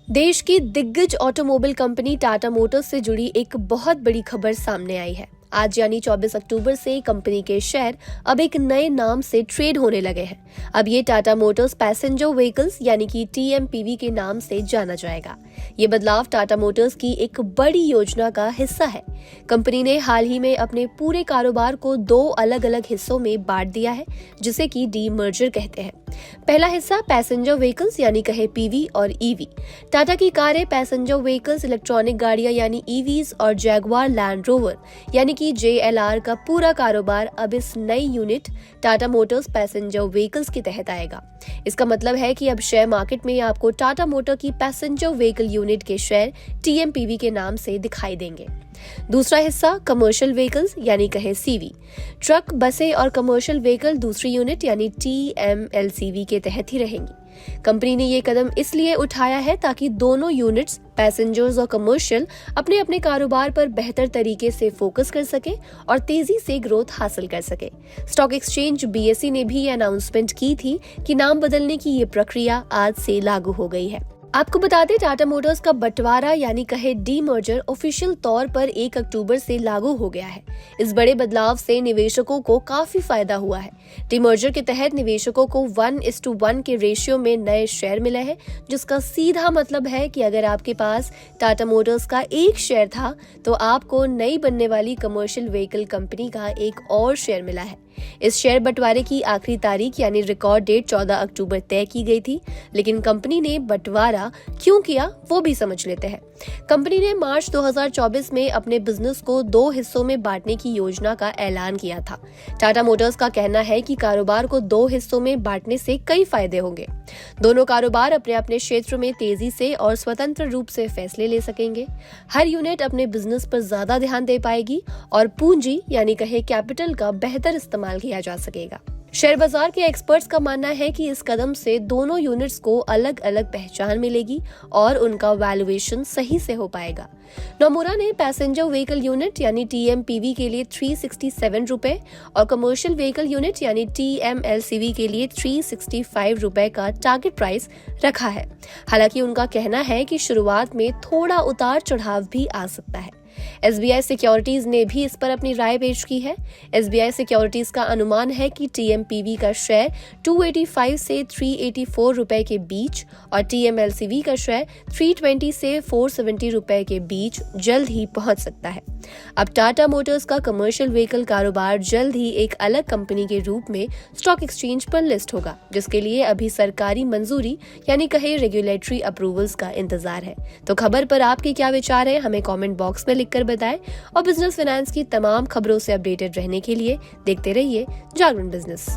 देश की दिग्गज ऑटोमोबाइल कंपनी टाटा मोटर्स से जुड़ी एक बहुत बड़ी खबर सामने आई है। आज यानी 24 अक्टूबर से कंपनी के शेयर अब एक नए नाम से ट्रेड होने लगे हैं। अब ये टाटा मोटर्स पैसेंजर व्हीकल्स यानी कि TMPV के नाम से जाना जाएगा। ये बदलाव टाटा मोटर्स की एक बड़ी योजना का हिस्सा है। कंपनी ने हाल ही में अपने पूरे कारोबार को दो अलग अलग हिस्सों में बांट दिया है, जिसे कि डीमर्जर कहते हैं। पहला हिस्सा पैसेंजर व्हीकल्स यानी कहे PV और EV। टाटा की कारें, पैसेंजर व्हीकल्स, इलेक्ट्रॉनिक गाड़ियां यानी EVs और जैगुआर लैंड रोवर यानी कि JLR का पूरा कारोबार अब इस नई unit Tata Motors passenger vehicles के तहत आएगा। इसका मतलब है कि अब शेयर मार्केट में आपको टाटा मोटर की पैसेंजर व्हीकल यूनिट के शेयर TMPV के नाम से दिखाई देंगे। दूसरा हिस्सा कमर्शियल व्हीकल्स यानी कहे CV। ट्रक, बसें और कमर्शियल व्हीकल दूसरी यूनिट यानी TMLCV के तहत ही रहेंगी। कंपनी ने ये कदम इसलिए उठाया है ताकि दोनों यूनिट्स, पैसेंजर्स और कमर्शियल, अपने अपने कारोबार पर बेहतर तरीके से फोकस कर सके और तेजी से ग्रोथ हासिल कर सके। स्टॉक एक्सचेंज BSE ने भी ये अनाउंसमेंट की थी कि नाम बदलने की ये प्रक्रिया आज से लागू हो गई है। आपको बता दें, टाटा मोटर्स का बंटवारा यानी कहे डीमर्जर ऑफिशियल तौर पर 1 अक्टूबर से लागू हो गया है। इस बड़े बदलाव से निवेशकों को काफी फायदा हुआ है। डीमर्जर के तहत निवेशकों को 1:1 के रेशियो में नए शेयर मिले हैं, जिसका सीधा मतलब है कि अगर आपके पास टाटा मोटर्स का एक शेयर था तो आपको नई बनने वाली कमर्शियल व्हीकल कंपनी का एक और शेयर मिला है। इस शेयर बंटवारे की आखिरी तारीख यानी रिकॉर्ड डेट 14 अक्टूबर तय की गई थी, लेकिन कंपनी ने बंटवारा क्यों किया वो भी समझ लेते हैं। कंपनी ने मार्च 2024 में अपने बिजनेस को दो हिस्सों में बांटने की योजना का ऐलान किया था। टाटा मोटर्स का कहना है कि कारोबार को दो हिस्सों में बांटने से कई फायदे होंगे। दोनों कारोबार अपने अपने क्षेत्र में तेजी से और स्वतंत्र रूप से फैसले ले सकेंगे। हर यूनिट अपने बिजनेस पर ज्यादा ध्यान दे पाएगी और पूंजी यानी कहे कैपिटल का बेहतर इस्तेमाल किया जा सकेगा। शेयर बाजार के एक्सपर्ट्स का मानना है कि इस कदम से दोनों यूनिट्स को अलग अलग पहचान मिलेगी और उनका वैल्यूएशन सही से हो पाएगा। नोमुरा ने पैसेंजर व्हीकल यूनिट यानी TMPV के लिए 367 रुपए और कमर्शियल व्हीकल यूनिट यानी TMLCV के लिए 365 रुपए का टारगेट प्राइस रखा है। हालांकि उनका कहना है कि शुरुआत में थोड़ा उतार चढ़ाव भी आ सकता है। SBI सिक्योरिटीज ने भी इस पर अपनी राय पेश की है। SBI सिक्योरिटीज का अनुमान है कि TMPV का शेयर 285 से 384 रुपए के बीच और TMLCV का शेयर 320 से 470 रुपए के बीच जल्द ही पहुंच सकता है। अब टाटा मोटर्स का कमर्शियल व्हीकल कारोबार जल्द ही एक अलग कंपनी के रूप में स्टॉक एक्सचेंज पर लिस्ट होगा, जिसके लिए अभी सरकारी मंजूरी यानी कहे रेगुलेटरी अप्रूवल्स का इंतजार है। तो खबर पर आपके क्या विचार है, हमें कमेंट बॉक्स में लिखकर बताएं और बिजनेस फाइनेंस की तमाम खबरों से अपडेटेड रहने के लिए देखते रहिए जागरण बिजनेस।